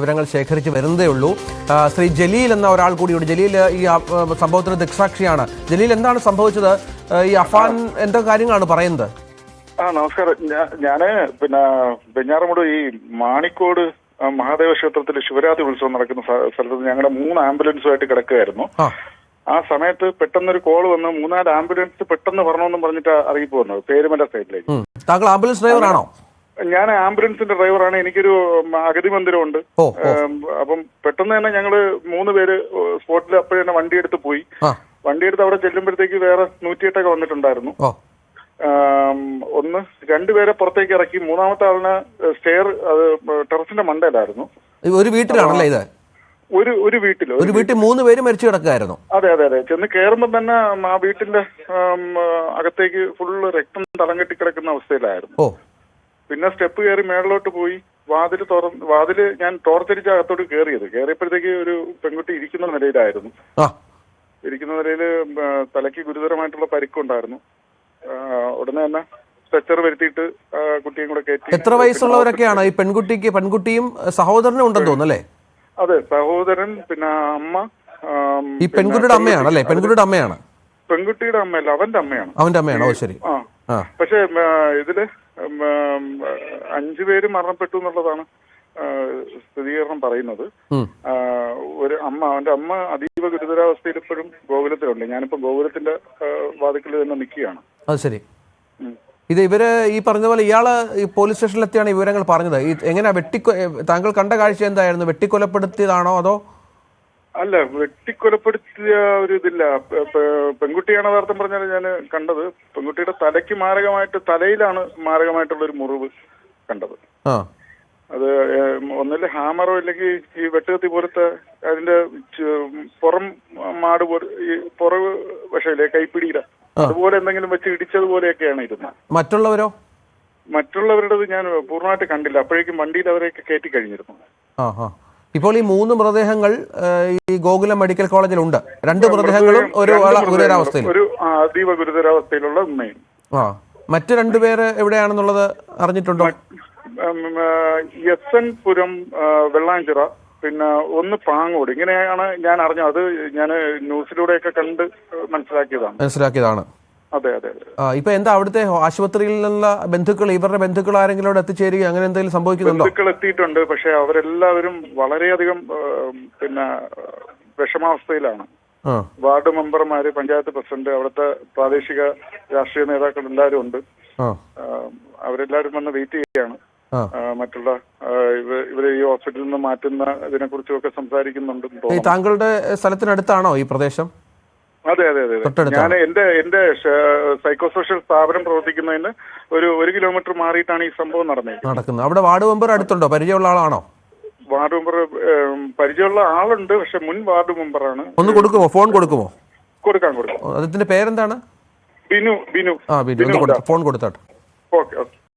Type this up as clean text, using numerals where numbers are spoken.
വിവരങ്ങൾ ശേഖരിച്ച് വരുന്നതേ ഉള്ളൂ. ശ്രീ ജലീൽ എന്ന ഒരാൾ കൂടിയുണ്ട്. ജലീൽ ഈ സംഭവത്തിന് ദൃക്സാക്ഷിയാണ്. ജലീൽ, എന്താണ് സംഭവിച്ചത്? ഈ അഫാൻ എന്തൊക്കെ കാര്യങ്ങളാണ് പറയുന്നത്? നമസ്കാരം. ഞാന് വെഞ്ഞാറമൂട് ഈ മാണിക്കോട് മഹാദേവ ക്ഷേത്രത്തിൽ ശിവരാത്രി ഉത്സവം നടക്കുന്ന സ്ഥലത്ത് ഞങ്ങളുടെ 3 ആംബുലൻസുമായിട്ട് കിടക്കുകയായിരുന്നു. ആ സമയത്ത് പെട്ടെന്നൊരു കോൾ വന്ന് 3-4 ആംബുലൻസ് പെട്ടെന്ന് വരണമെന്നും പറഞ്ഞിട്ട് അറിയിപ്പ് വന്നത് പേരുമല സൈഡിലേക്ക്. താങ്കൾ ആംബുലൻസ് ഡ്രൈവറാണോ? ഞാൻ ആംബുലൻസിന്റെ ഡ്രൈവറാണ്. എനിക്കൊരു അഗതി മന്ദിരമുണ്ട്. അപ്പം പെട്ടെന്ന് തന്നെ ഞങ്ങള് 3 പേര് സ്പോട്ടിൽ അപ്പോഴേ തന്നെ വണ്ടിയെടുത്ത് പോയി. വണ്ടിയെടുത്ത് അവിടെ ചെല്ലുമ്പോഴത്തേക്ക് വേറെ 108 വന്നിട്ടുണ്ടായിരുന്നു. 2 പേരെ പുറത്തേക്ക് ഇറക്കി. 3-മത്തെ ആളിന് സ്റ്റെയർ ടെറസിന്റെ മണ്ടയിലായിരുന്നു. ഒരു വീട്ടിലാണല്ലേ ഇത്? ഒരു വീട്ടിൽ 3 പേര് മരിച്ചു കിടക്കായിരുന്നു. അതെ. ചെന്ന് കയറുമ്പോൾ തന്നെ ആ വീട്ടിന്റെ അകത്തേക്ക് ഫുള്ള് രക്തം തളം കെട്ടി കിടക്കുന്ന അവസ്ഥയിലായിരുന്നു. പിന്നെ സ്റ്റെപ്പ് കയറി മേളിലോട്ട് പോയി വാതില് ഞാൻ ടോർച്ചടിച്ച് അകത്തോട്ട് കയറിയപ്പോഴത്തേക്ക് ഒരു പെൺകുട്ടി ഇരിക്കുന്ന നിലയിലായിരുന്നു. ഇരിക്കുന്ന നിലയില് തലയ്ക്ക് ഗുരുതരമായിട്ടുള്ള പരിക്കുണ്ടായിരുന്നു. ഉടനെ തന്നെ സ്ട്രെച്ചർ വരുത്തിയിട്ട് കുട്ടിയും കൂടെ കയറ്റി. എത്ര വയസ്സുള്ളവരൊക്കെയാണ് ഈ പെൺകുട്ടിയും സഹോദരനും ഉണ്ടെന്ന് തോന്നുന്നല്ലേ? അതെ, സഹോദരൻ, പിന്നെ അമ്മ. ഈ പെൺകുട്ടിയുടെ അമ്മയാണല്ലേ? പെൺകുട്ടിയുടെ അമ്മയാണ്? പെൺകുട്ടിയുടെ അമ്മയല്ല, അവന്റെ അമ്മയാണ്. അവന്റെ അമ്മയാണോ? ശരി. പക്ഷെ ഇതില് 5 പേര് മരണപ്പെട്ടു എന്നുള്ളതാണ് സ്ഥിരീകരണം പറയുന്നത്. അവന്റെ അമ്മ അതീവ ഗുരുതരാവസ്ഥയിൽ ഇപ്പോഴും ഗോകുലത്തിലുണ്ട്. ഞാനിപ്പോ ഗോകുലത്തിന്റെ വാതിക്കൽ തന്നെ നിൽക്കുകയാണ്. അത് ശരി. ഇത് ഇവര് ഈ പറഞ്ഞ പോലെ ഇയാള് ഈ പോലീസ് സ്റ്റേഷനിലെത്തിയാണ് ഈ വിവരങ്ങൾ പറഞ്ഞത്. എങ്ങനെയാ താങ്കൾ കണ്ട കാഴ്ച എന്തായിരുന്നു? വെട്ടിക്കൊലപ്പെടുത്തിയതാണോ അതോ? അല്ല, വെട്ടിക്കൊലപ്പെടുത്തിയ ഒരു ഇതില്ല. പെൺകുട്ടിയാണ് യഥാർത്ഥം പറഞ്ഞാൽ ഞാൻ കണ്ടത്. പെൺകുട്ടിയുടെ തലയിലാണ് മാരകമായിട്ടുള്ള ഒരു മുറിവ് കണ്ടത്. അത് ഒന്നില് ഹാമറോ അല്ലെങ്കിൽ ഈ വെട്ടുകത്തി പോലത്തെ അതിന്റെ പുറം മാട് പോലെ ഈ പുറവ് വശയില്ലേ കൈപ്പിടിയില അതുപോലെ എന്തെങ്കിലും വെച്ച് ഇടിച്ചതുപോലെയൊക്കെയാണ് ഇരുന്നത്. മറ്റുള്ളവരുടേത് ഞാൻ പൂർണ്ണമായിട്ട് കണ്ടില്ല. അപ്പോഴേക്കും വണ്ടിയിൽ അവരെയൊക്കെ കയറ്റി കഴിഞ്ഞിരുന്നു. ഇപ്പോൾ ഈ 3 മൃതദേഹങ്ങൾ ഈ ഗോകുലം മെഡിക്കൽ കോളേജിലുണ്ട്. 2 മൃതദേഹങ്ങളും ഒരു അതീവ ഗുരുതരാവസ്ഥയിലുള്ള ഉമ്മയും. മറ്റു 2 പേര് എവിടെയാണെന്നുള്ളത് അറിഞ്ഞിട്ടുണ്ടോ? എസ്.എൻ. പുരം, വെള്ളാഞ്ചിറ, പിന്നെ ഒന്ന് പാങ്ങോട്. ഇങ്ങനെയാണ് ഞാൻ അറിഞ്ഞത്. അത് ഞാൻ ന്യൂസിലൂടെയൊക്കെ കണ്ട് മനസ്സിലാക്കിയതാണ്. അതെ. ഇപ്പൊ എന്താ അവിടുത്തെ ആശുപത്രിയിൽ നിന്നുള്ള ബന്ധുക്കൾ, ഇവരുടെ ബന്ധുക്കൾ ആരെങ്കിലും അവിടെ എത്തിച്ചേരുക അങ്ങനെ എന്തെങ്കിലും സംഭവിക്കുന്നുണ്ടോ? ബന്ധുക്കൾ എത്തിയിട്ടുണ്ട്. പക്ഷെ അവരെല്ലാവരും വളരെയധികം വിഷമാവസ്ഥയിലാണ്. വാർഡ് മെമ്പർമാര്, പഞ്ചായത്ത് പ്രസിഡന്റ്, അവിടുത്തെ പ്രാദേശിക രാഷ്ട്രീയ നേതാക്കൾ എല്ലാവരും ഉണ്ട്. അവരെല്ലാവരും വന്ന് വെയിറ്റ് ചെയ്യുകയാണ്. മറ്റുള്ള ഇവരെ ഈ ഹോസ്പിറ്റലിൽ നിന്ന് മാറ്റുന്ന ഇതിനെ കുറിച്ചൊക്കെ സംസാരിക്കുന്നുണ്ട്. താങ്കളുടെ സ്ഥലത്തിനടുത്താണോ ഈ പ്രദേശം? അതെ. ഞാൻ എന്റെ സൈക്കോ സോഷ്യൽ സ്ഥാപനം പ്രവർത്തിക്കുന്നതിന് ഒരു 1 കിലോമീറ്റർ മാറിയിട്ടാണ് ഈ സംഭവം നടക്കുന്നത്. അവിടെ വാർഡ് മെമ്പർ അടുത്തുണ്ടോ? പരിചയമുള്ള ആളാണോ? വാർഡ് മെമ്പർ പരിചയമുള്ള ആളുണ്ട്. പക്ഷെ മുൻ വാർഡ് മെമ്പറാണ്. ഒന്ന് കൊടുക്കുമോ? ഫോൺ കൊടുക്കുമോ? കൊടുക്കാം. അതിന്റെ പേരെന്താണ്? ബിനു. ഫോൺ കൊടുത്താട്ടെ. ഓക്കെ.